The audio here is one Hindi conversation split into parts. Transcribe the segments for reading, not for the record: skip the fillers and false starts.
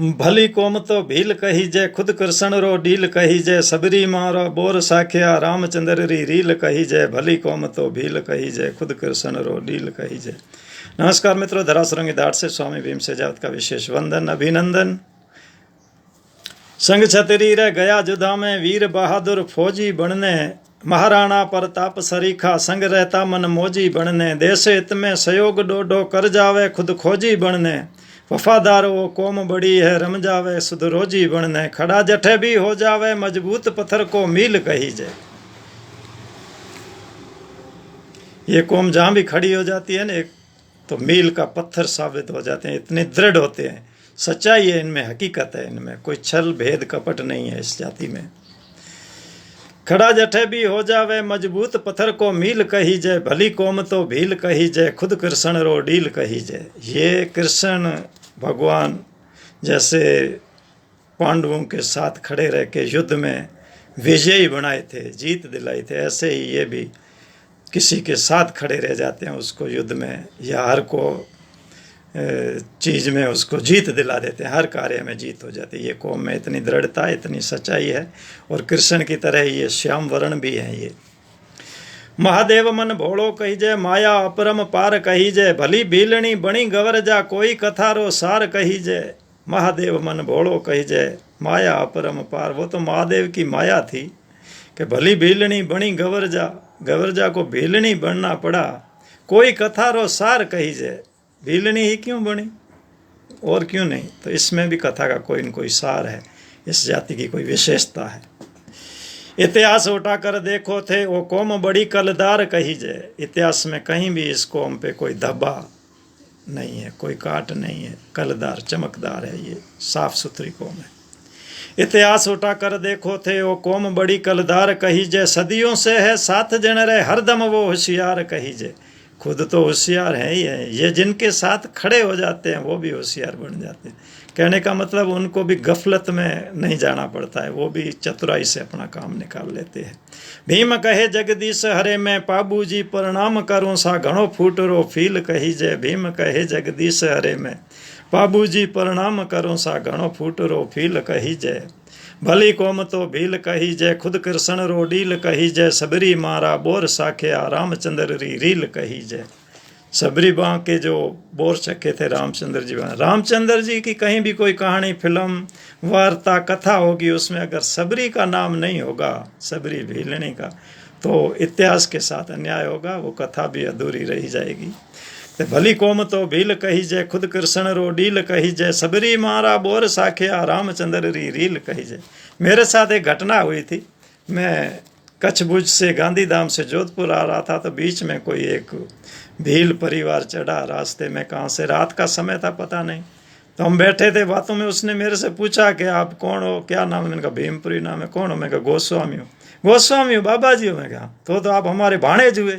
भली कोम तो भील कही जय, खुद कृष्ण रो डील कही जय, सबरी मारो बोर साख्या रामचंद्र री रील कही जय। भली कोम तो भील कही जय, खुद कृष्ण रो डील कही जय। नमस्कार मित्रों, धरासुरंगी धाट से स्वामी भीम से जावत का विशेष वंदन अभिनंदन। संग छतरी रह गया जुदा में, वीर बहादुर फौजी बनने, महाराणा प्रताप सरीखा संग रहता मन मौजी बनने। देश हित में सहयोग डोडो कर जावे, खुद खोजी बनने, वफादार वो कौम बड़ी है रम जावे, सुध रोजी बनने। खड़ा जठे भी हो जावे, मजबूत पत्थर को मील कही जाए। ये कौम जहाँ भी खड़ी हो जाती है ना, तो मील का पत्थर साबित हो जाते हैं, इतने दृढ़ होते हैं। सच्चाई है इनमें, हकीकत है इनमें, कोई छल भेद कपट नहीं है इस जाति में। खड़ा जठे भी हो जावे, मजबूत पत्थर को मील कही जय। भली कौम तो भील कही जय, खुद कृष्ण रो डील कही जय। ये कृष्ण भगवान जैसे पांडवों के साथ खड़े रह के युद्ध में विजयी बनाए थे, जीत दिलाई थे, ऐसे ही ये भी किसी के साथ खड़े रह जाते हैं, उसको युद्ध में या हर को चीज़ में उसको जीत दिला देते हैं, हर कार्य में जीत हो जाती है। ये कौम में इतनी दृढ़ता, इतनी सच्चाई है, और कृष्ण की तरह ये श्याम वर्ण भी है। ये महादेव मन भोड़ो कही जय, माया अपरम पार कही जय। भली भीलनी बणी गवर जा, कोई कथारो सार कही जय। महादेव मन भोड़ो कही जय, माया अपरम पार। वो तो महादेव की माया थी कि भली भीलनी बणी गवरजा को भीलनी बनना पड़ा। कोई कथारो सार कही जय, भीलनी ही क्यों बनी और क्यों नहीं? तो इसमें भी कथा का कोई न कोई सार है, इस जाति की कोई विशेषता है। इतिहास उठा कर देखो थे, वो कौम बड़ी कलदार कही जय। इतिहास में कहीं भी इस कौम पे कोई धब्बा नहीं है, कोई काट नहीं है, कलदार चमकदार है, ये साफ सुथरी कौम है। इतिहास उठा कर देखो थे, वो कौम बड़ी कलदार कही जय। सदियों से है साथ जन रहे, हरदम वो होशियार कही जय। खुद तो होशियार है ही है, ये जिनके साथ खड़े हो जाते हैं वो भी होशियार बन जाते हैं। कहने का मतलब उनको भी गफलत में नहीं जाना पड़ता है, वो भी चतुराई से अपना काम निकाल लेते हैं। भीम कहे जगदीश हरे, मैं पाबू जी प्रणाम करूँ सा, घणो फूटरो फील कही जय। भीम कहे जगदीश हरे, मैं पाबू जी प्रणाम करूँ सा, घणो फूटरो फील कही जय। भली कौम तो भील कही जय, खुद कृष्ण रो डील कही जय। सबरी मारा बोर साख्या रामचंद्र री रील कही जय। सबरी बाँ के जो बोर चखे थे रामचंद्र जी, रामचंद्र जी की कहीं भी कोई कहानी, फिल्म, वार्ता, कथा होगी, उसमें अगर सबरी का नाम नहीं होगा, सबरी भीलनी का, तो इतिहास के साथ अन्याय होगा, वो कथा भी अधूरी रही जाएगी। तो भली कौम तो भील कही जय, खुद कृष्ण रो डील कही जय। सबरी मारा बोर साख्या रामचंद्र री रील कही जय। मेरे साथ एक घटना हुई थी, मैं कच्छ भुज से गांधीधाम से जोधपुर आ रहा था, तो बीच में कोई एक भील परिवार चढ़ा रास्ते में, कहाँ से, रात का समय था पता नहीं। तो हम बैठे थे बातों में, उसने मेरे से पूछा कि आप कौन हो, क्या नाम है? मैंने कहा भीमपुरी नाम है। कौन हो? मैं कहा गोस्वामी हूँ। गोस्वामी हो, बाबा जी हो? मैं कहा तो आप हमारे भाणेज हुए।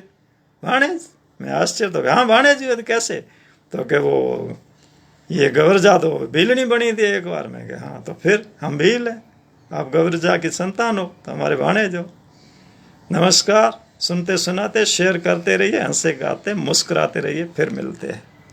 भाणेज? मैं आश्चर्य, तो हाँ भाणेज हुए। तो कैसे? तो कि वो ये गवरजा तो भीलनी बनी थी एक बार। मैं कहा हाँ, तो फिर हम भील हैं, आप गवरजा की संतान हो, तो हमारे भाणेज हो। नमस्कार, सुनते सुनाते शेयर करते रहिए, हंसे गाते मुस्कुराते रहिए, फिर मिलते हैं।